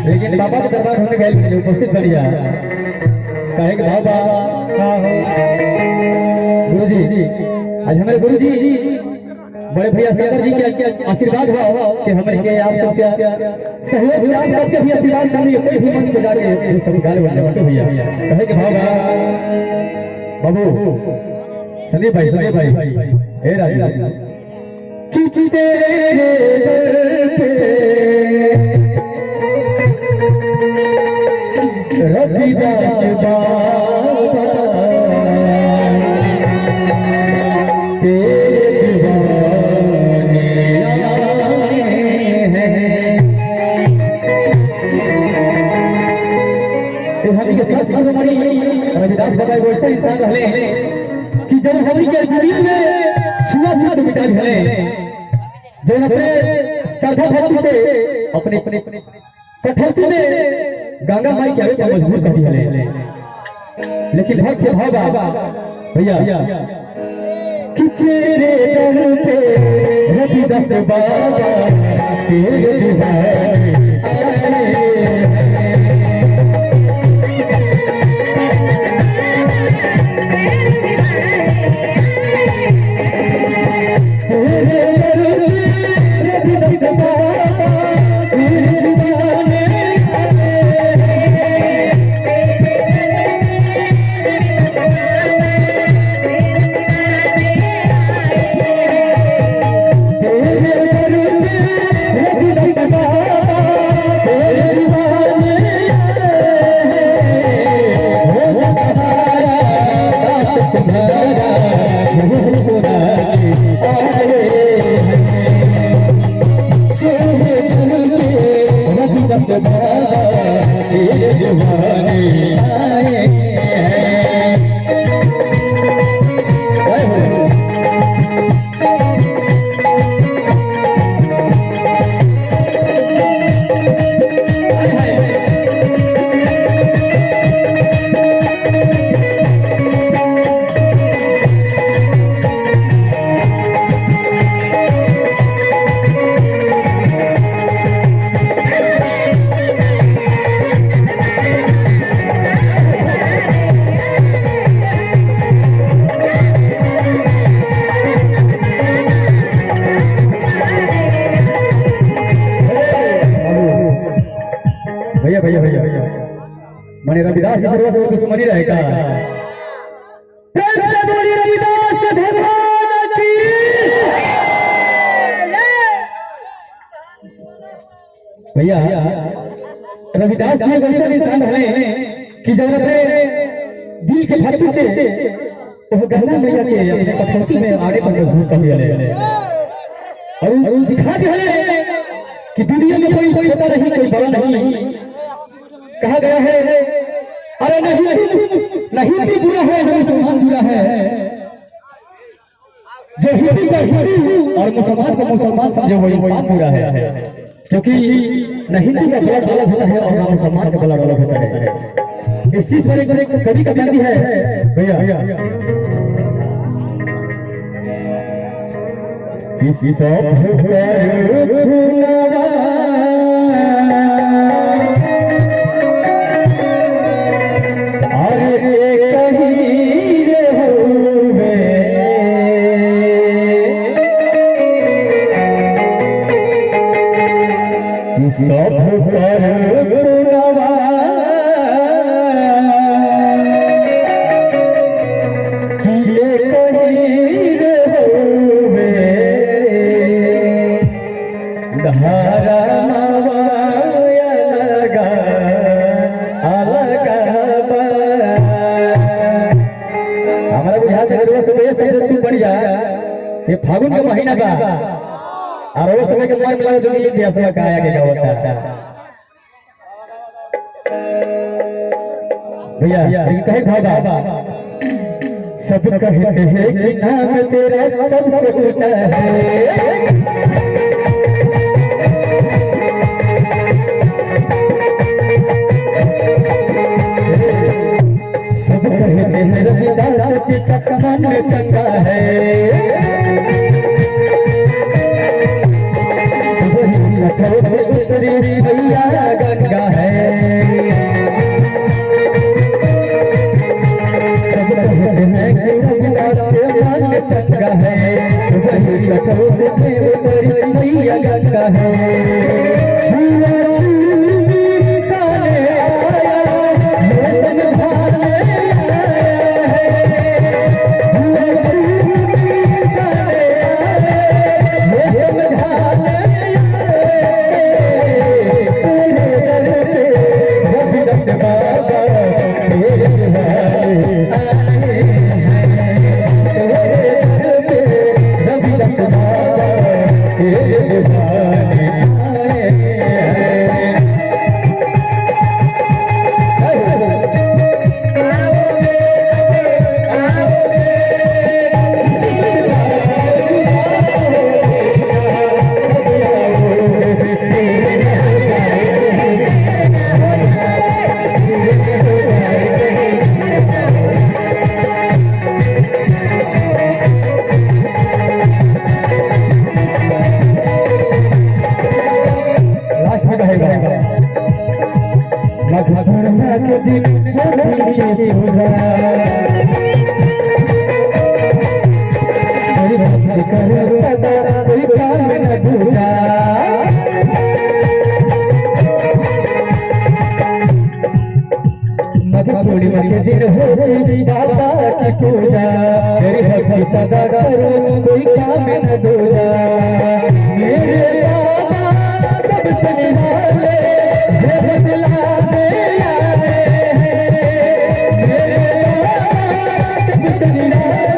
लेकिन बाबा के दरबार होने गए उपस्थित करिया कहे कि बाबा गुरुजी आज हमारे गुरुजी बड़े भैया शंकर जी के आशीर्वाद हो कि हमारे के आप सब क्या सहयोग से आप सबके भी आशीर्वाद से कोई भी मंच पे जाके सब गाल बन जाते भैया कहे कि बाबा बाबू संदीप भाई हे राजू कि तेरे रतिदास बाबा तेरे दीवाने हैं। हम के साथ संगमणि रविदास बाबा एक ऐसा इंसान रहे कि जब हम के दुनिया में छुआ-छूत मिटा दिए जो अपने श्रद्धा भक्ति से अपने कठौती में गंगा माई के आगे पर मजबूत कर दिया लेकिन भक्त भावा भैया कि तेरे दर पे रविदास बाबा तेरे दीवाने मने रविदास सर्व सर्व दुश्मनी रहेगा रविदास भगवान की भैया रविदास जी ऐसा इंसान है कि जब अपने दिल के भक्ति से वो गंगा मैया के अपने कठौती में आगे पर मजबूत कर दिया और दिखा दिया कि दुनिया में कोई छोटा नहीं कोई बड़ा नहीं कहा गया है अरे नहीं भी बुरा है हमें मुसलमान बुरा है जो हिंदी का हिंदी और मुसलमान को मुसलमान समझे वही बुरा है क्योंकि न हिंदी का ब्लड अलग होता है और न मुसलमान का ब्लड अलग होता है। इस चीज पर एक कवि का गाली है भैया किसी ये फागुन का महीना का और वो समय के मन मिला जो ये दिया का आया के होता है भैया कहे बाबा सब कहते हैं कि नाम तेरा सबसे ऊंचा है सब कहते हैं रविदास का कमान चंगा है कटोरे में उतरी मैया गंगा है छुआ छुई काले आया ये समझाने आया है छुआ छुई काले आया ये समझाने आया तेरे दर पे रब बाबा तेरे दीवाने के दिन मेरी भक्ति करो सदा कोई काम न भूला मधु पूर्णिमा के दिन होती बाबा की पूजा मेरी भक्ति सदा करो कोई काम न भूला मेरे बाबा सबसे निराले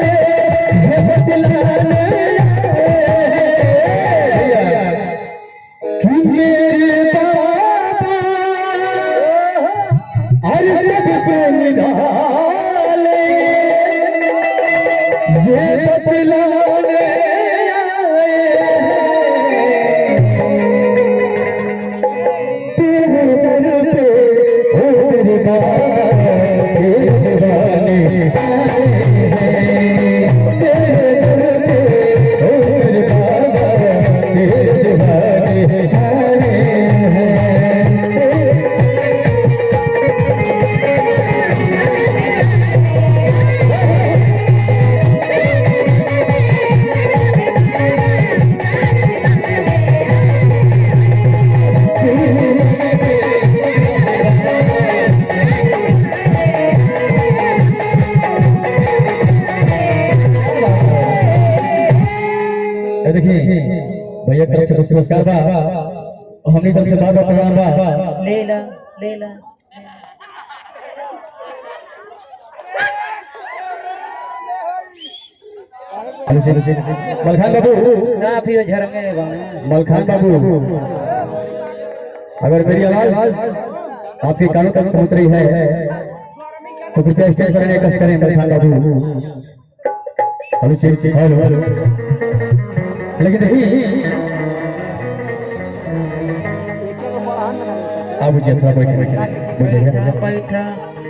देखिए भैया तरफ से पुरस्कार बा हमनी तरफ से बार बार प्रणाम बा ले ला मलखान बाबू ना फिर झरंगे मलखान बाबू अगर मेरी आवाज आपके कानों तक पहुंच रही है तो कृपया स्टेज पर कष्ट करें मलखान बाबू हेलो लेकिन नहीं आप थोड़ा बैठे